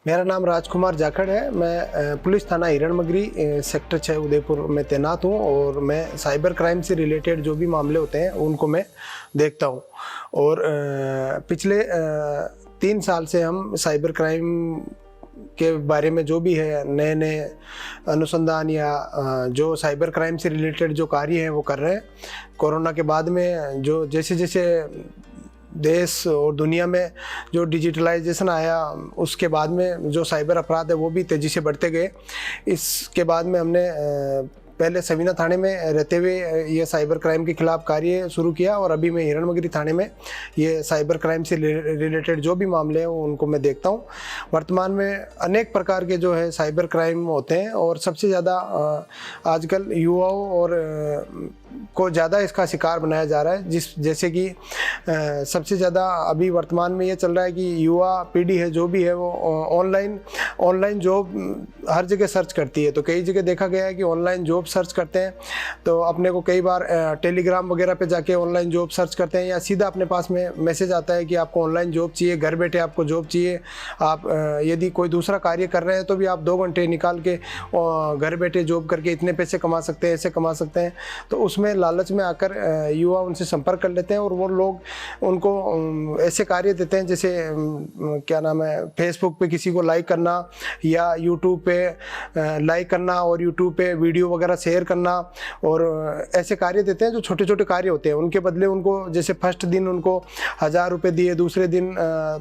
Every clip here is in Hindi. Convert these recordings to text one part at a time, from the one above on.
मेरा नाम राजकुमार जाखड़ है। मैं पुलिस थाना हिरणमगरी सेक्टर 6 उदयपुर में तैनात हूँ और मैं साइबर क्राइम से रिलेटेड जो भी मामले होते हैं उनको मैं देखता हूँ। और पिछले 3 साल से हम साइबर क्राइम के बारे में जो भी है नए नए अनुसंधान या जो साइबर क्राइम से रिलेटेड जो कार्य हैं वो कर रहे हैं। कोरोना के बाद में जो जैसे जैसे देश और दुनिया में जो डिजिटलाइजेशन आया उसके बाद में जो साइबर अपराध है वो भी तेज़ी से बढ़ते गए। इसके बाद में हमने पहले सवीना थाने में रहते हुए ये साइबर क्राइम के खिलाफ कार्य शुरू किया और अभी मैं हिरणमगरी थाने में ये साइबर क्राइम से रिलेटेड जो भी मामले हैं उनको मैं देखता हूँ। वर्तमान में अनेक प्रकार के जो है साइबर क्राइम होते हैं और सबसे ज़्यादा आजकल युवाओं और को ज़्यादा इसका शिकार बनाया जा रहा है। जैसे कि सबसे ज़्यादा अभी वर्तमान में ये चल रहा है कि युवा पीढ़ी है जो भी है वो ऑनलाइन जॉब हर जगह सर्च करती है। तो कई जगह देखा गया है कि ऑनलाइन जॉब सर्च करते हैं तो अपने को कई बार टेलीग्राम वगैरह पे जाके ऑनलाइन जॉब सर्च करते हैं या सीधा अपने पास में मैसेज आता है कि आपको ऑनलाइन जॉब चाहिए, घर बैठे आपको जॉब चाहिए। आप यदि कोई दूसरा कार्य कर रहे हैं तो भी आप 2 घंटे निकाल के घर बैठे जॉब करके इतने पैसे कमा सकते हैं, ऐसे कमा सकते हैं। तो उसमें लालच में आकर युवा उनसे संपर्क कर लेते हैं और वो लोग उनको ऐसे कार्य देते हैं जैसे क्या नाम है, फेसबुक पे किसी को लाइक करना या यूट्यूब पे लाइक करना और यूट्यूब पे वीडियो वगैरह शेयर करना और ऐसे कार्य देते हैं जो छोटे छोटे कार्य होते हैं। उनके बदले उनको जैसे फर्स्ट दिन उनको 1000 रुपये दिए, दूसरे दिन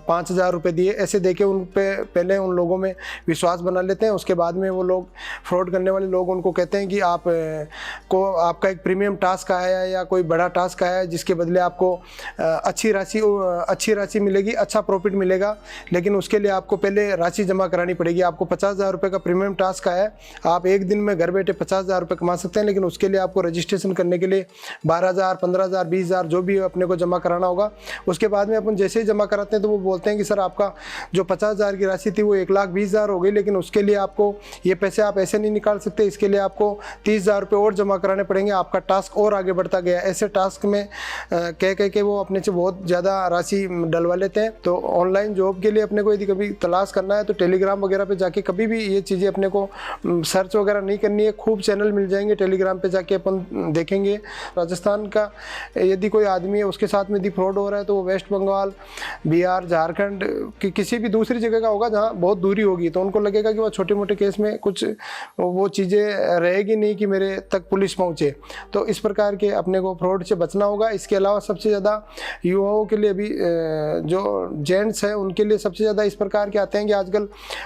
5000 रुपये दिए, ऐसे देके उन पे पहले उन लोगों में विश्वास बना लेते हैं। उसके बाद में वो लोग फ्रॉड करने वाले लोग उनको कहते हैं कि आपका एक प्रीमियम टास्क आया है या कोई बड़ा टास्क आया है जिसके बदले आपको अच्छी राशि मिलेगी, अच्छा प्रॉफिट मिलेगा, लेकिन उसके लिए आपको पहले राशि जमा करानी पड़ेगी। आपको 50,000 रुपये का प्रीमियम टास्क आया है, आप एक दिन में घर बैठे 50,000 रुपये कमा सकते हैं, लेकिन उसके लिए आपको रजिस्ट्रेशन करने के लिए 12,000, 15,000, 20,000 जो भी अपने को जमा कराना होगा। उसके बाद में अपन जैसे ही जमा कराते हैं तो वो बोलते हैं कि सर आपका जो 50,000 की राशि थी वो 1,20,000 हो गई, लेकिन उसके लिए आपको ये पैसे आप ऐसे नहीं निकाल सकते, इसके लिए आपको 30,000 रुपये और जमा कराने पड़ेंगे, आपका टास्क और आगे बढ़ता गया। ऐसे टास्क में कह के वो अपने से बहुत ज़्यादा राशि डलवा लेते हैं। तो ऑनलाइन जॉब के लिए अपने को यदि कभी तलाश करना है तो टेलीग्राम वगैरह पे जाके कभी भी ये चीज़ें अपने को सर्च वगैरह नहीं करनी है। खूब चैनल मिल जाएंगे टेलीग्राम पे जाके अपन देखेंगे। राजस्थान का यदि कोई आदमी है उसके साथ में यदि फ्रॉड हो रहा है तो वो वेस्ट बंगाल, बिहार, झारखंड की किसी भी दूसरी जगह का होगा जहाँ बहुत दूरी होगी, तो उनको लगेगा कि वो छोटे मोटे केस में कुछ वो चीज़ें रहेगी नहीं कि मेरे तक पुलिस पहुँचे। तो इस प्रकार के अपने को फ्रॉड से बचना होगा। इसके अलावा सबसे ज़्यादा युवाओं के लिए भी जो जेंट्स हैं उनके लिए सबसे ज़्यादा इस प्रकार के आते हैं कि आजकल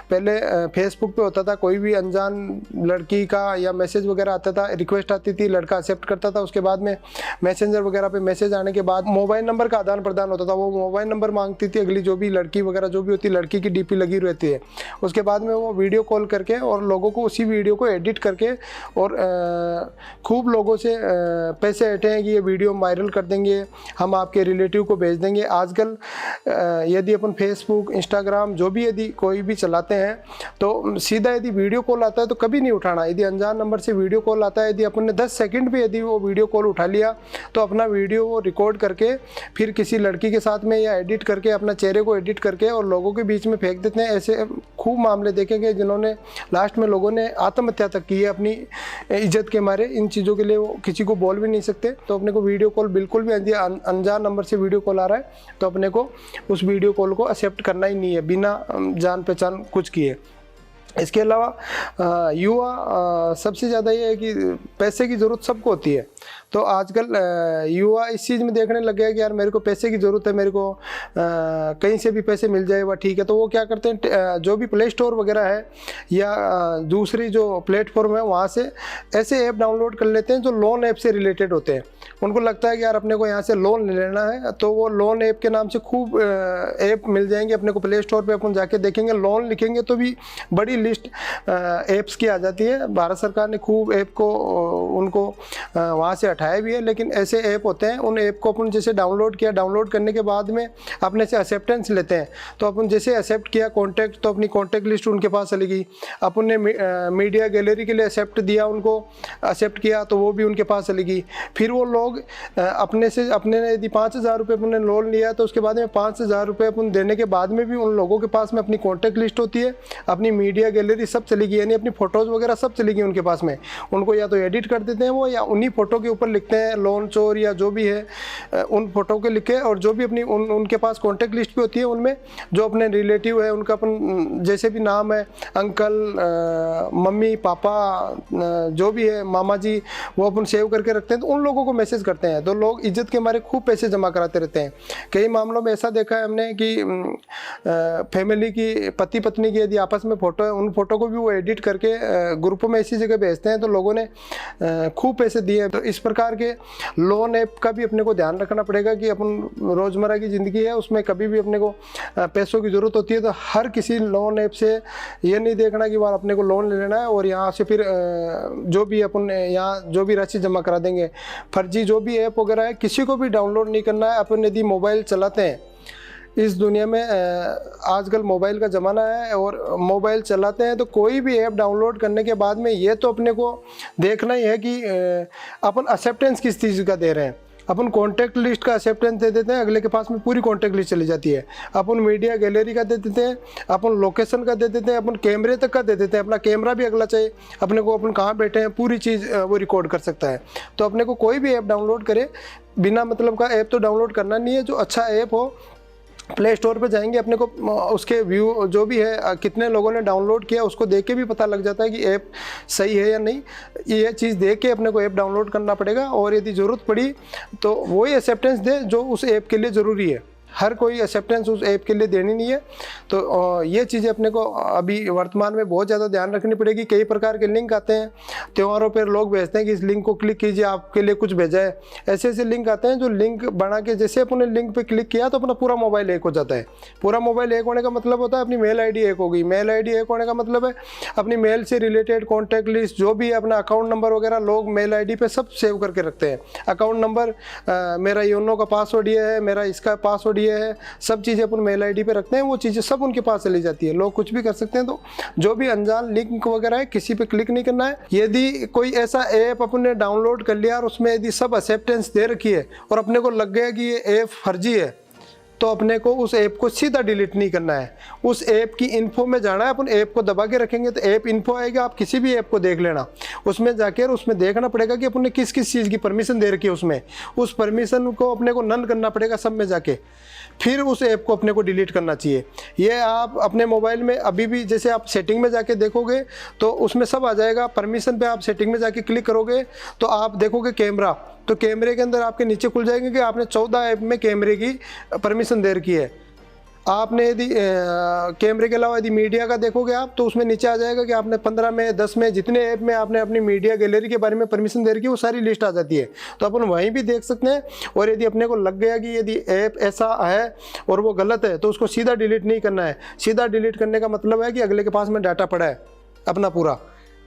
पहले फेसबुक पे होता था, कोई भी अनजान लड़की का या मैसेज वगैरह आता था, रिक्वेस्ट आती थी, लड़का एक्सेप्ट करता था, उसके बाद में मैसेंजर वगैरह पे मैसेज आने के बाद मोबाइल नंबर का आदान प्रदान होता था। वो मोबाइल नंबर मांगती थी अगली जो भी लड़की वगैरह जो भी होती, लड़की की डीपी लगी रहती है, उसके बाद में वो वीडियो कॉल करके और लोगों को उसी वीडियो को एडिट करके और खूब लोगों से पैसे ऐंठे हैं कि ये वीडियो वायरल कर देंगे, हम आपके रिलेटिव को भेज देंगे। आजकल यदि अपन फेसबुक, इंस्टाग्राम जो भी यदि कोई भी चलाते हैं तो सीधा यदि वीडियो कॉल आता है तो कभी नहीं उठाना। यदि अनजान नंबर से वीडियो कॉल आता है, यदि अपन ने 10 सेकंड भी यदि वो वीडियो कॉल उठा लिया तो अपना वीडियो वो रिकॉर्ड करके फिर किसी लड़की के साथ में या एडिट करके अपना चेहरे को एडिट करके और लोगों के बीच में फेंक देते हैं। ऐसे खूब मामले देखेंगे जिन्होंने लास्ट में लोगों ने आत्महत्या तक की है अपनी इज्जत के मारे। इन चीज़ों के लिए वो किसी को बोल भी नहीं सकते। तो अपने को वीडियो कॉल बिल्कुल भी अनजान नंबर से वीडियो कॉल आ रहा है तो अपने को उस वीडियो कॉल को एक्सेप्ट करना ही नहीं है बिना जान पहचान कुछ किए। इसके अलावा युवा सबसे ज़्यादा ये है कि पैसे की ज़रूरत सबको होती है। तो आजकल युवा इस चीज़ में देखने लग गया है कि यार मेरे को पैसे की ज़रूरत है, मेरे को कहीं से भी पैसे मिल जाए वह ठीक है। तो वो क्या करते हैं, जो भी प्ले स्टोर वगैरह है या दूसरी जो प्लेटफॉर्म है वहाँ से ऐसे ऐप डाउनलोड कर लेते हैं जो लोन ऐप से रिलेटेड होते हैं। उनको लगता है कि यार अपने को यहाँ से लोन लेना है, तो वो लोन ऐप के नाम से खूब ऐप मिल जाएंगे अपने को। प्ले स्टोर पर अपन जाके देखेंगे, लोन लिखेंगे तो भी बड़ी लिस्ट ऐप्स की आ जाती है। भारत सरकार ने खूब ऐप को उनको वहाँ वहाँ से हटाया भी है। लेकिन ऐसे ऐप होते हैं, उन ऐप को अपन जैसे डाउनलोड किया, डाउनलोड करने के बाद में अपने से एक्सेप्टेंस लेते हैं। तो अपन जैसे एक्सेप्ट किया कॉन्टैक्ट, तो अपनी कॉन्टैक्ट लिस्ट उनके पास चली गई। अपन ने मीडिया गैलरी के लिए एक्सेप्ट दिया, उनको एक्सेप्ट किया तो वो भी उनके पास चली गई। फिर वो लोग अपने ने यदि 5,000 रुपये अपने लोन लिया तो उसके बाद में 5,000 रुपये अपन देने के बाद में भी उन लोगों के पास में अपनी कॉन्टैक्ट लिस्ट होती है, अपनी मीडिया गैलरी सब चली गई, यानी अपनी फ़ोटोज़ वगैरह सब चली गई उनके पास में। उनको या तो एडिट कर देते हैं वो, या उन्हीं फ़ोटो के ऊपर लिखते हैं लोन चोर या जो भी है उन फ़ोटो के लिखे, और जो भी अपनी उनके पास कॉन्टैक्ट लिस्ट भी होती है उनमें जो अपने रिलेटिव है उनका अपन जैसे भी नाम है, अंकल, मम्मी, पापा, जो भी है, मामा जी, वो अपन सेव करके रखते हैं। तो उन लोगों को मैसेज करते हैं तो लोग इज्जत के मारे खूब पैसे जमा कराते रहते हैं। कई मामलों में ऐसा देखा है हमने कि फैमिली की, पति पत्नी की यदि आपस में फ़ोटो है, उन फोटो को भी वो एडिट करके ग्रुप में इसी जगह भेजते हैं, तो लोगों ने खूब पैसे दिए। तो इस प्रकार के लोन ऐप का भी अपने को ध्यान रखना पड़ेगा कि अपन रोज़मर्रा की ज़िंदगी है उसमें कभी भी अपने को पैसों की ज़रूरत होती है। तो हर किसी लोन ऐप से ये नहीं देखना कि वहाँ अपने को लोन ले लेना है और यहाँ से फिर जो भी अपन यहाँ जो भी राशि जमा करा देंगे। फर्जी जो भी ऐप वगैरह है किसी को भी डाउनलोड नहीं करना है। अपन यदि मोबाइल चलाते हैं, इस दुनिया में आजकल मोबाइल का ज़माना है और मोबाइल चलाते हैं तो कोई भी ऐप डाउनलोड करने के बाद में ये तो अपने को देखना ही है कि अपन एक्सेप्टेंस किस चीज़ का दे रहे हैं। अपन कॉन्टैक्ट लिस्ट का एक्सेप्टेंस दे देते हैं, अगले के पास में पूरी कॉन्टैक्ट लिस्ट चली जाती है। अपन मीडिया गैलरी का दे देते हैं, अपन लोकेशन का दे देते हैं, अपन कैमरे तक का दे देते हैं। अपना कैमरा भी अगला चाहिए अपने को, अपन कहाँ बैठे हैं पूरी चीज़ वो रिकॉर्ड कर सकता है। तो अपने को कोई भी ऐप डाउनलोड करे, बिना मतलब का ऐप तो डाउनलोड करना नहीं है। जो अच्छा ऐप हो, प्ले स्टोर पे जाएंगे, अपने को उसके व्यू जो भी है कितने लोगों ने डाउनलोड किया उसको देख के भी पता लग जाता है कि ऐप सही है या नहीं। ये चीज़ देख के अपने को ऐप डाउनलोड करना पड़ेगा और यदि ज़रूरत पड़ी तो वही एक्सेप्टेंस दे जो उस ऐप के लिए ज़रूरी है। हर कोई एक्सेप्टेंस उस ऐप के लिए देनी नहीं है। तो ये चीज़ें अपने को अभी वर्तमान में बहुत ज़्यादा ध्यान रखनी पड़ेगी। कई प्रकार के लिंक आते हैं त्योहारों पर, लोग भेजते हैं कि इस लिंक को क्लिक कीजिए आपके लिए कुछ भेजा है। ऐसे ऐसे लिंक आते हैं जो लिंक बना के जैसे अपने लिंक पे क्लिक किया तो अपना पूरा मोबाइल हैक हो जाता है। पूरा मोबाइल हैक होने का मतलब होता है अपनी मेल ID हैक हो गई। मेल ID हैक होने का मतलब है अपनी मेल से रिलेटेड कॉन्टैक्ट लिस्ट जो भी है, अपना अकाउंट नंबर वगैरह लोग मेल ID पे सब सेव करके रखते हैं। अकाउंट नंबर, मेरा योनो का पासवर्ड ये है, मेरा इसका पासवर्ड ये है, सब चीज़ें अपन मेल ID पे रखते हैं। वो चीज़ें सब उनके पास चली जाती है, लोग कुछ भी कर सकते हैं। तो जो भी अनजान लिंक वगैरह है किसी पे क्लिक नहीं करना है। यदि कोई ऐसा ऐप अपने डाउनलोड कर लिया और उसमें यदि सब एक्सेप्टेंस दे रखी है और अपने को लग गया कि ये ऐप फर्जी है, तो अपने को उस ऐप को सीधा डिलीट नहीं करना है। उस ऐप की इन्फो में जाना है। अपन ऐप को दबा के रखेंगे तो ऐप इन्फो आएगा, आप किसी भी ऐप को देख लेना। उसमें जाके उसमें देखना पड़ेगा कि अपन ने किस किस चीज़ की परमिशन दे रखी है उसमें। उस परमिशन को अपने को नन करना पड़ेगा सब में जाके, फिर उस ऐप को अपने को डिलीट करना चाहिए। ये आप अपने मोबाइल में अभी भी जैसे आप सेटिंग में जाके देखोगे तो उसमें सब आ जाएगा। परमिशन पे आप सेटिंग में जाके क्लिक करोगे तो आप देखोगे कैमरा, तो कैमरे के अंदर आपके नीचे खुल जाएंगे कि आपने 14 ऐप में कैमरे की परमिशन दे रखी है। आपने यदि कैमरे के अलावा यदि मीडिया का देखोगे आप तो उसमें नीचे आ जाएगा कि आपने 15 में 10 में जितने ऐप में आपने अपनी मीडिया गैलरी के बारे में परमिशन दे रखी है वो सारी लिस्ट आ जाती है। तो अपन वहीं भी देख सकते हैं। और यदि अपने को लग गया कि यदि ऐप ऐसा है और वो गलत है तो उसको सीधा डिलीट नहीं करना है। सीधा डिलीट करने का मतलब है कि अगले के पास में डाटा पड़ा है अपना पूरा,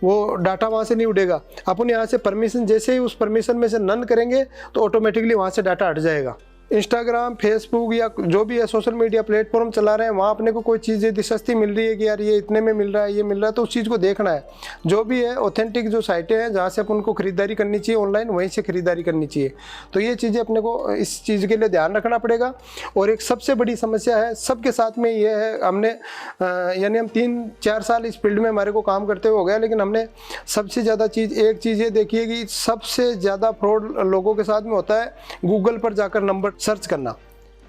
वो डाटा वहाँ से नहीं उड़ेगा। अपन यहाँ से परमिशन जैसे ही उस परमिशन में से नन करेंगे तो ऑटोमेटिकली वहाँ से डाटा हट जाएगा। इंस्टाग्राम, फेसबुक या जो भी है सोशल मीडिया प्लेटफॉर्म चला रहे हैं, वहाँ अपने को कोई चीज़ यदि सस्ती मिल रही है कि यार ये इतने में मिल रहा है, ये मिल रहा है, तो उस चीज़ को देखना है। जो भी है ऑथेंटिक जो साइटें हैं जहाँ से अपन को खरीदारी करनी चाहिए ऑनलाइन, वहीं से खरीदारी करनी चाहिए। तो ये चीज़ें अपने को इस चीज़ के लिए ध्यान रखना पड़ेगा। और एक सबसे बड़ी समस्या है सबके साथ में ये है, हमने यानी हम 3-4 साल इस फील्ड में हमारे को काम करते हुए हो गया, लेकिन हमने सबसे ज़्यादा एक चीज़ ये देखी है कि सबसे ज़्यादा फ्रॉड लोगों के साथ में होता है गूगल पर जाकर नंबर सर्च करना।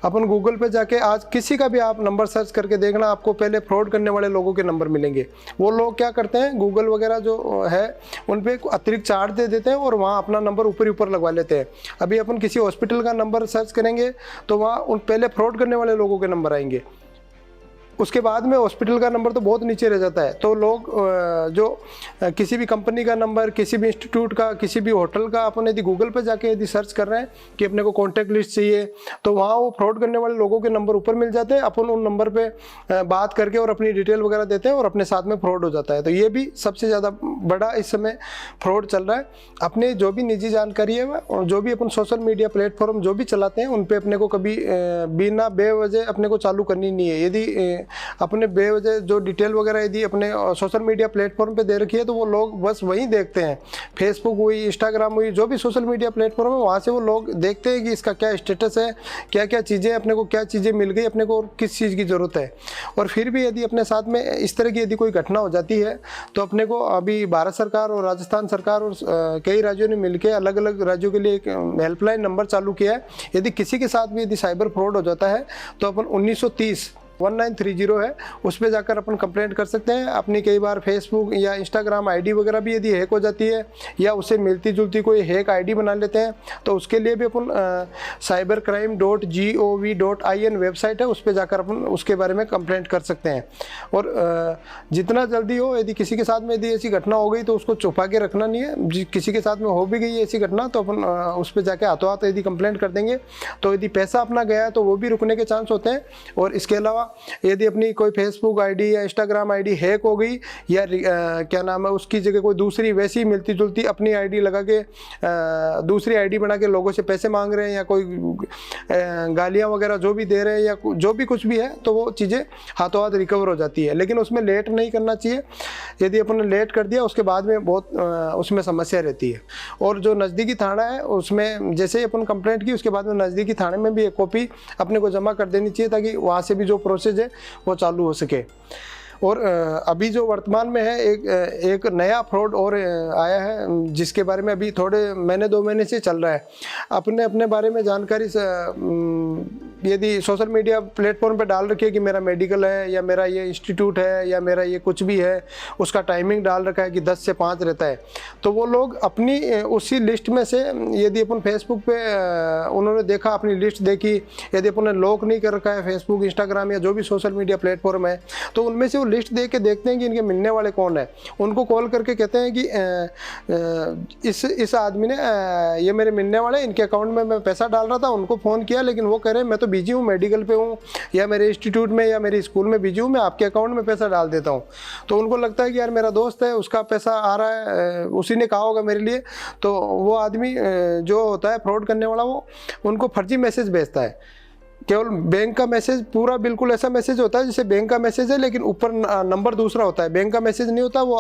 अपन गूगल पे जाके आज किसी का भी आप नंबर सर्च करके देखना, आपको पहले फ्रॉड करने वाले लोगों के नंबर मिलेंगे। वो लोग क्या करते हैं, गूगल वगैरह जो है उन पे अतिरिक्त चार्ज दे देते हैं और वहाँ अपना नंबर ऊपर ही ऊपर लगवा लेते हैं। अभी अपन किसी हॉस्पिटल का नंबर सर्च करेंगे तो वहाँ उन पहले फ्रॉड करने वाले लोगों के नंबर आएंगे। उसके बाद में हॉस्पिटल का नंबर तो बहुत नीचे रह जाता है। तो लोग जो किसी भी कंपनी का नंबर, किसी भी इंस्टीट्यूट का, किसी भी होटल का, अपन यदि गूगल पर जाके यदि सर्च कर रहे हैं कि अपने को कॉन्टैक्ट लिस्ट चाहिए, तो वहाँ वो फ्रॉड करने वाले लोगों के नंबर ऊपर मिल जाते हैं। अपन उन नंबर पे बात करके और अपनी डिटेल वगैरह देते हैं और अपने साथ में फ्रॉड हो जाता है। तो ये भी सबसे ज़्यादा बड़ा इस समय फ्रॉड चल रहा है। अपने जो भी निजी जानकारी है और जो भी अपन सोशल मीडिया प्लेटफॉर्म जो भी चलाते हैं, उन पे अपने को कभी बिना बेवजह अपने को चालू करनी नहीं है। यदि अपने बेवजह जो डिटेल वगैरह यदि अपने सोशल मीडिया प्लेटफॉर्म पे दे रखी है, तो वो लोग बस वहीं देखते हैं। फेसबुक हुई, इंस्टाग्राम हुई, जो भी सोशल मीडिया प्लेटफॉर्म है, वहाँ से वो लोग देखते हैं कि इसका क्या स्टेटस है, क्या क्या चीज़ें अपने को, क्या चीज़ें मिल गई अपने को और किस चीज़ की ज़रूरत है। और फिर भी यदि अपने साथ में इस तरह की यदि कोई घटना हो जाती है, तो अपने को अभी भारत सरकार और राजस्थान सरकार और कई राज्यों ने मिलकर अलग अलग राज्यों के लिए एक हेल्पलाइन नंबर चालू किया है। यदि किसी के साथ भी यदि साइबर फ्रॉड हो जाता है, तो अपन 1930 1930 है, उस पर जाकर अपन कंप्लेंट कर सकते हैं। अपनी कई बार फेसबुक या इंस्टाग्राम आईडी वगैरह भी यदि हैक हो जाती है, या उससे मिलती जुलती कोई हैक आईडी बना लेते हैं, तो उसके लिए भी अपन cybercrime.gov.in वेबसाइट है, उस पर जाकर अपन उसके बारे में कंप्लेंट कर सकते हैं। और जितना जल्दी हो, यदि किसी के साथ में यदि ऐसी घटना हो गई तो उसको छुपा के रखना नहीं है। किसी के साथ में हो भी गई ऐसी घटना, तो अपन उस पर जाके हाथों हाथ यदि कंप्लेंट कर देंगे, तो यदि पैसा अपना गया है तो वो भी रुकने के चांस होते हैं। और इसके अलावा यदि अपनी कोई फेसबुक आईडी या इंस्टाग्राम आईडी हैक हो गई, या क्या नाम है, उसकी जगह कोई दूसरी वैसी मिलती जुलती अपनी आईडी लगा के दूसरी आईडी बना के लोगों से पैसे मांग रहे हैं, या कोई गालियां वगैरह जो भी दे रहे हैं, या जो भी कुछ भी है, तो वो चीज़ें हाथों हाथ रिकवर हो जाती है। लेकिन उसमें लेट नहीं करना चाहिए। यदि अपन ने लेट कर दिया, उसके बाद में बहुत उसमें समस्या रहती है। और जो नज़दीकी थाना है, उसमें जैसे ही अपन कंप्लेंट की, उसके बाद में नज़दीकी थाने में भी एक कॉपी अपने को जमा कर देनी चाहिए, ताकि वहाँ से भी जो प्रोसेस है वो चालू हो सके। और अभी जो वर्तमान में है, एक नया फ्रॉड और आया है, जिसके बारे में अभी थोड़े महीने 2 महीने से चल रहा है। अपने बारे में जानकारी यदि सोशल मीडिया प्लेटफॉर्म पे डाल रखी है कि मेरा मेडिकल है, या मेरा ये इंस्टीट्यूट है, या मेरा ये कुछ भी है, उसका टाइमिंग डाल रखा है कि 10 से 5 रहता है, तो वो लोग अपनी उसी लिस्ट में से, यदि अपन फेसबुक पे उन्होंने देखा, अपनी लिस्ट देखी, यदि अपन ने लॉक नहीं कर रखा है फेसबुक, इंस्टाग्राम या जो भी सोशल मीडिया प्लेटफॉर्म है, तो उनमें से वो लिस्ट देख के देखते हैं कि इनके मिलने वाले कौन है। उनको कॉल करके कहते हैं कि इस आदमी ने ये मेरे मिलने वाले, इनके अकाउंट में मैं पैसा डाल रहा था, उनको फ़ोन किया, लेकिन वो कह रहे हैं मैं तो बिजी हूँ, मेडिकल पे हूँ, या मेरे इंस्टीट्यूट में या मेरे स्कूल में बिजी हूँ, मैं आपके अकाउंट में पैसा डाल देता हूँ। तो उनको लगता है कि यार मेरा दोस्त है, उसका पैसा आ रहा है, उसी ने कहा होगा मेरे लिए। तो वो आदमी जो होता है फ्रॉड करने वाला, वो उनको फर्जी मैसेज भेजता है। केवल बैंक का मैसेज, पूरा बिल्कुल ऐसा मैसेज होता है जैसे बैंक का मैसेज है, लेकिन ऊपर नंबर दूसरा होता है, बैंक का मैसेज नहीं होता वो।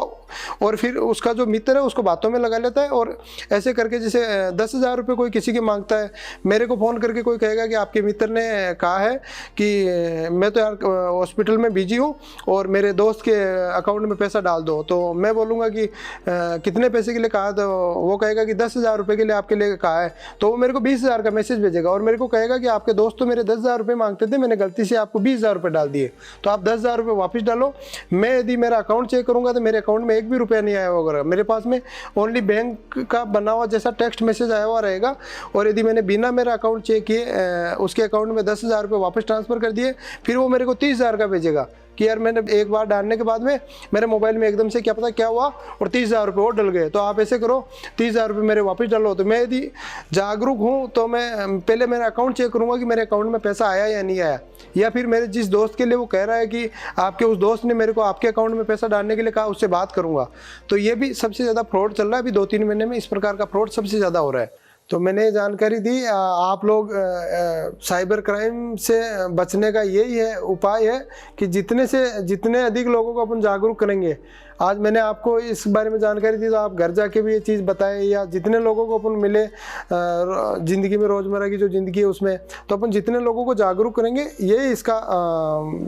और फिर उसका जो मित्र है उसको बातों में लगा लेता है, और ऐसे करके जैसे 10,000 रुपये कोई किसी के मांगता है, मेरे को फ़ोन करके कोई कहेगा कि आपके मित्र ने कहा है कि मैं तो यार हॉस्पिटल में बिजी हूँ और मेरे दोस्त के अकाउंट में पैसा डाल दो। तो मैं बोलूँगा कि कितने पैसे के लिए कहा, तो वो कहेगा कि 10,000 रुपये के लिए आपके लिए कहा है। तो वो मेरे को 20,000 का मैसेज भेजेगा, और मेरे को कहेगा कि आपके दोस्त तो मेरे 10,000 रुपये मांगते थे, मैंने गलती से आपको 20,000 रुपये डाल दिए, तो आप 10,000 रुपये वापस डालो। मैं यदि मेरा अकाउंट चेक करूंगा तो मेरे अकाउंट में 1 भी रुपया नहीं आया होगा, मेरे पास में ओनली बैंक का बना हुआ जैसा टेक्स्ट मैसेज आया हुआ रहेगा। और यदि मैंने बिना मेरा अकाउंट चेक किए उसके अकाउंट में 10,000 रुपये वापस ट्रांसफ़र कर दिए, फिर वो मेरे को 30,000 का भेजेगा कि यार मैंने एक बार डालने के बाद में मेरे मोबाइल में एकदम से क्या पता क्या हुआ और 30,000 रुपये और डल गए, तो आप ऐसे करो 30,000 रुपये मेरे वापस डालो। तो मैं यदि जागरूक हूँ तो मैं पहले मेरा अकाउंट चेक करूँगा कि मेरे अकाउंट में पैसा आया या नहीं आया, या फिर मेरे जिस दोस्त के लिए वो कह रहा है कि आपके उस दोस्त ने मेरे को आपके अकाउंट में पैसा डालने के लिए कहा, उससे बात करूँगा। तो ये भी सबसे ज़्यादा फ्रॉड चल रहा है अभी 2-3 महीने में, इस प्रकार का फ्रॉड सबसे ज़्यादा हो रहा है। तो मैंने जानकारी दी। आप लोग साइबर क्राइम से बचने का यही है उपाय है कि जितने अधिक लोगों को अपन जागरूक करेंगे। आज मैंने आपको इस बारे में जानकारी दी, तो आप घर जाके भी ये चीज़ बताएं, या जितने लोगों को अपन मिले ज़िंदगी में, रोज़मर्रा की जो ज़िंदगी है उसमें, तो अपन जितने लोगों को जागरूक करेंगे, यही इसका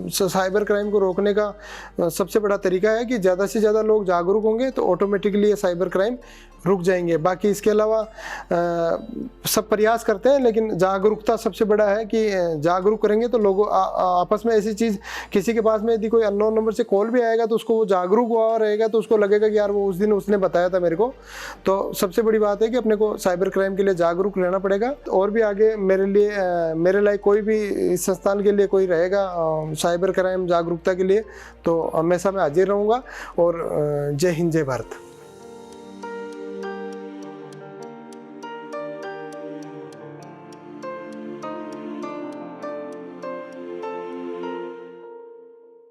साइबर क्राइम को रोकने का सबसे बड़ा तरीका है कि ज़्यादा से ज़्यादा लोग जागरूक होंगे तो ऑटोमेटिकली ये साइबर क्राइम रुक जाएंगे। बाकी इसके अलावा सब प्रयास करते हैं, लेकिन जागरूकता सबसे बड़ा है कि जागरूक करेंगे तो लोगों आपस में ऐसी चीज़, किसी के पास में यदि कोई अननोन नंबर से कॉल भी आएगा तो उसको वो जागरूक हुआ रहेगा तो उसको लगेगा कि यार वो उस दिन उसने बताया था मेरे को। तो सबसे बड़ी बात है कि अपने को साइबर क्राइम के लिए जागरूक रहना पड़ेगा। और भी आगे मेरे लाइक कोई भी इस संस्थान के लिए कोई रहेगा साइबर क्राइम जागरूकता के लिए, तो हमेशा मैं हाजिर रहूँगा। और जय हिंद, जय भारत।